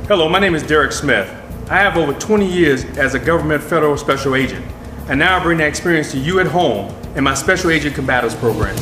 Hello, my name is Derek Smith. I have over 20 years as a government federal special agent, and now I bring that experience to you at home in my Special Agent Combatives program.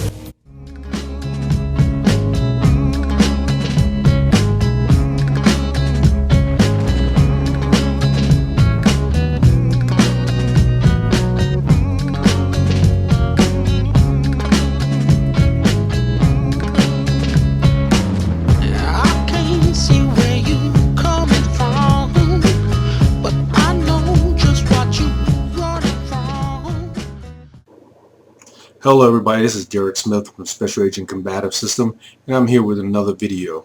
Hello everybody, this is Derek Smith from Special Agent Combative System, and I'm here with another video.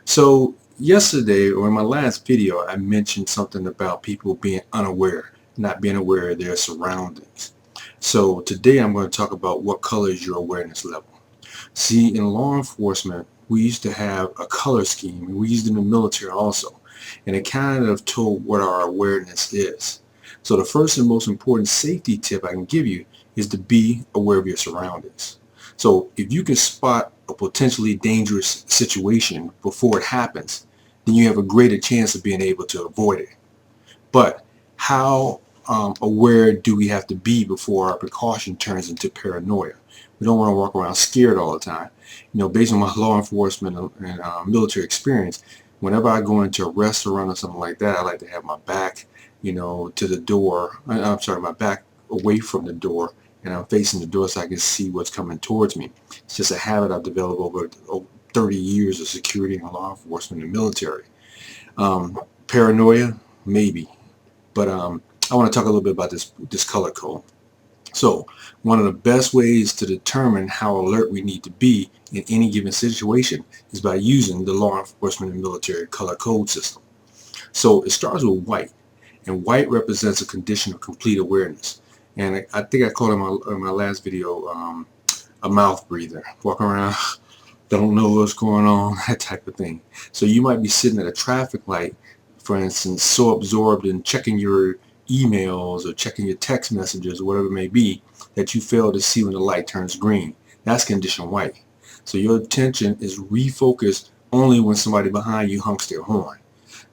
So yesterday, or in my last video, I mentioned something about people being unaware, not being aware of their surroundings. So today I'm going to talk about what color is your awareness level. See, in law enforcement, we used to have a color scheme, and we used it in the military also, and it kind of told what our awareness is. So the first and most important safety tip I can give you is to be aware of your surroundings. So if you can spot a potentially dangerous situation before it happens, then you have a greater chance of being able to avoid it. But how aware do we have to be before our precaution turns into paranoia? We don't want to walk around scared all the time. You know, based on my law enforcement and military experience, whenever I go into a restaurant or something like that, I like to have my back, you know, to the door. I'm sorry, my back away from the door, and I'm facing the door so I can see what's coming towards me. It's just a habit I've developed over 30 years of security and law enforcement and military. Paranoia, maybe, but I want to talk a little bit about this color code. So one of the best ways to determine how alert we need to be in any given situation is by using the law enforcement and military color code system. So it starts with white, and white represents a condition of complete awareness. And I think I called in my last video a mouth breather. Walk around, don't know what's going on, that type of thing. So you might be sitting at a traffic light, for instance, so absorbed in checking your emails or checking your text messages or whatever it may be that you fail to see when the light turns green. That's condition white. So your attention is refocused only when somebody behind you honks their horn.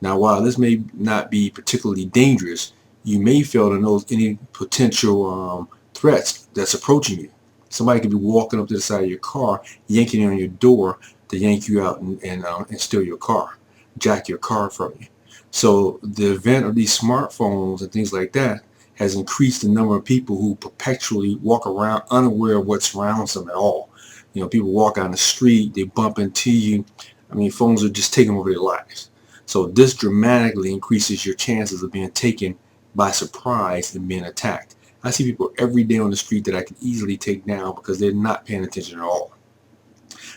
Now, while this may not be particularly dangerous, you may fail to notice any potential threats that's approaching you. Somebody could be walking up to the side of your car, yanking on your door to yank you out and steal your car, jack your car from you. So the advent of these smartphones and things like that has increased the number of people who perpetually walk around unaware of what surrounds them at all. You know, people walk on the street, they bump into you. I mean, phones are just taking over their lives. So this dramatically increases your chances of being taken by surprise and being attacked. I see people every day on the street that I can easily take down because they're not paying attention at all.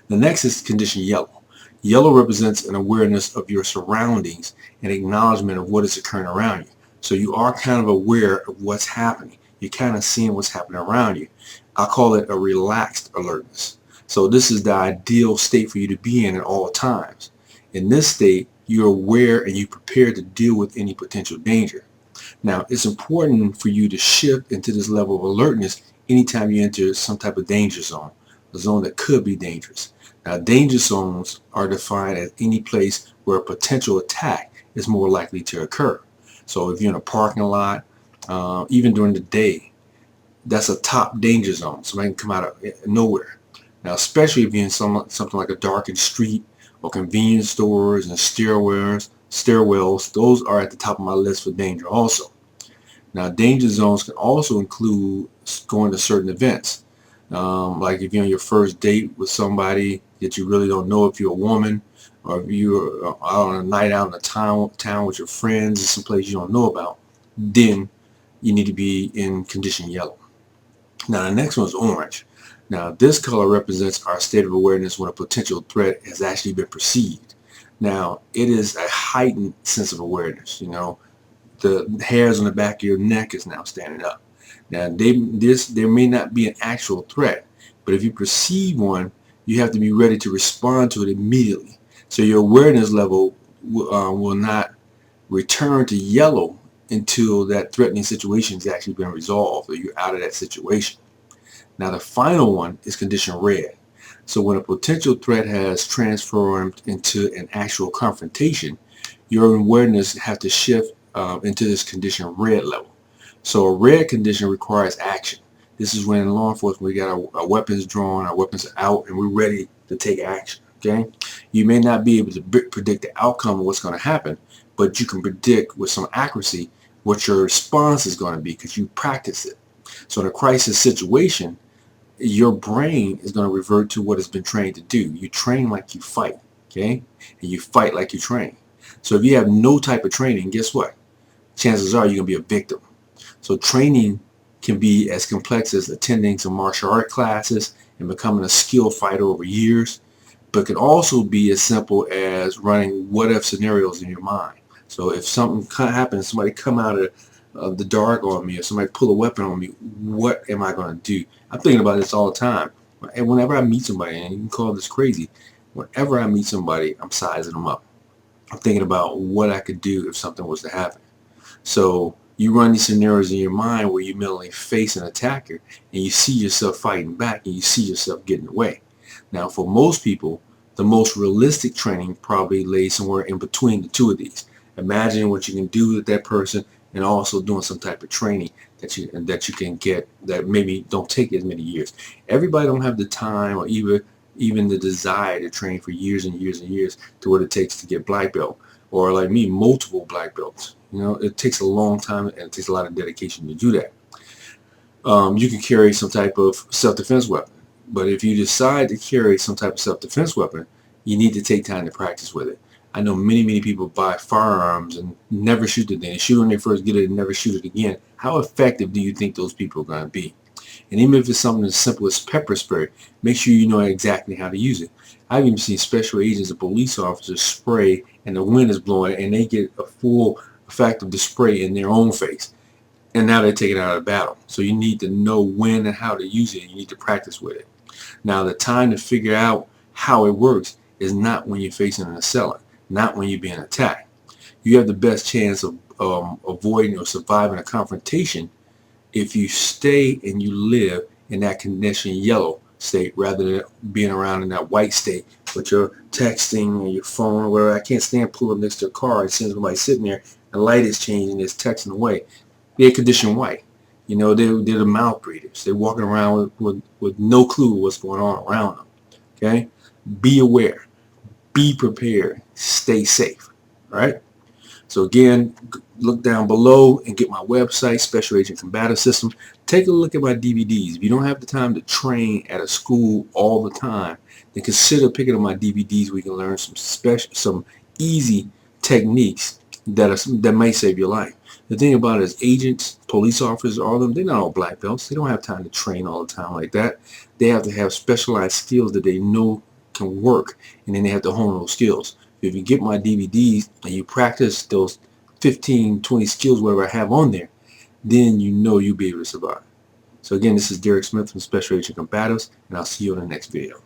The next is condition yellow. Yellow represents an awareness of your surroundings and acknowledgement of what is occurring around you. So you are kind of aware of what's happening. You're kind of seeing what's happening around you. I call it a relaxed alertness. So this is the ideal state for you to be in at all times. In this state, you're aware and you prepare to deal with any potential danger. Now, it's important for you to shift into this level of alertness anytime you enter some type of danger zone, a zone that could be dangerous. Now, danger zones are defined as any place where a potential attack is more likely to occur. So if you're in a parking lot, even during the day, that's a top danger zone. Somebody can come out of nowhere. Now, especially if you're in something like a darkened street or convenience stores and stairwells, those are at the top of my list for danger also. Now, danger zones can also include going to certain events. Like if you're on your first date with somebody that you really don't know, if you're a woman, or if you're out on a night out in the town with your friends in some place you don't know about, then you need to be in condition yellow. Now, the next one is orange. Now, this color represents our state of awareness when a potential threat has actually been perceived. Now, it is a heightened sense of awareness. You know, the hairs on the back of your neck is now standing up. Now, there may not be an actual threat, but if you perceive one, you have to be ready to respond to it immediately. So your awareness level will not return to yellow until that threatening situation has actually been resolved or you're out of that situation. Now, the final one is condition red. So when a potential threat has transformed into an actual confrontation, your awareness has to shift into this condition red level. So a red condition requires action. This is when in law enforcement we got our weapons drawn, our weapons are out, and we're ready to take action. Okay, you may not be able to predict the outcome of what's going to happen, but you can predict with some accuracy what your response is going to be because you practice it. So in a crisis situation, your brain is going to revert to what it's been trained to do. You train like you fight, okay, and you fight like you train. So if you have no type of training, guess what? Chances are you're going to be a victim. So training can be as complex as attending some martial art classes and becoming a skilled fighter over years, but it can also be as simple as running what-if scenarios in your mind. So if something happens, somebody come out of the dark on me, or somebody pull a weapon on me, what am I going to do? I'm thinking about this all the time. And whenever I meet somebody, and you can call this crazy, whenever I meet somebody, I'm sizing them up. I'm thinking about what I could do if something was to happen. So you run these scenarios in your mind where you mentally face an attacker and you see yourself fighting back and you see yourself getting away. Now for most people, the most realistic training probably lays somewhere in between the two of these. Imagining what you can do with that person and also doing some type of training that you can get that maybe don't take as many years. Everybody don't have the time or even the desire to train for years and years and years to what it takes to get black belt, or like me, multiple black belts. You know, it takes a long time and it takes a lot of dedication to do that. You can carry some type of self-defense weapon, but if you decide to carry some type of self-defense weapon, you need to take time to practice with it. I know many people buy firearms and never shoot it. They shoot when they first get it and never shoot it again. How effective do you think those people are going to be? And even if it's something as simple as pepper spray, make sure you know exactly how to use it. I've even seen special agents and police officers spray and the wind is blowing and they get a full effect of the spray in their own face. And now they're taken out of battle. So you need to know when and how to use it. You need to practice with it. Now the time to figure out how it works is not when you're facing an assailant, not when you're being attacked. You have the best chance of avoiding or surviving a confrontation if you stay and you live in that condition yellow state rather than being around in that white state with your texting or your phone or whatever. I can't stand pulling up next to a car and seeing somebody sitting there, the light is changing, it's texting away. They're conditioned white. You know, they're the mouth breathers. They're walking around with no clue what's going on around them. Okay? Be aware. Be prepared. Stay safe. All right? So again, look down below and get my website, Special Agent Combative System. Take a look at my DVDs. If you don't have the time to train at a school all the time, then consider picking up my DVDs where you can learn some easy techniques that may save your life. The thing about it is agents, police officers, all of them, they're not all black belts. They don't have time to train all the time like that. They have to have specialized skills that they know can work, and then they have to hone those skills. If you get my DVDs and you practice those 15, 20 skills, whatever I have on there, then you know you'll be able to survive. So again, this is Derek Smith from Special Agent Combatives, and I'll see you in the next video.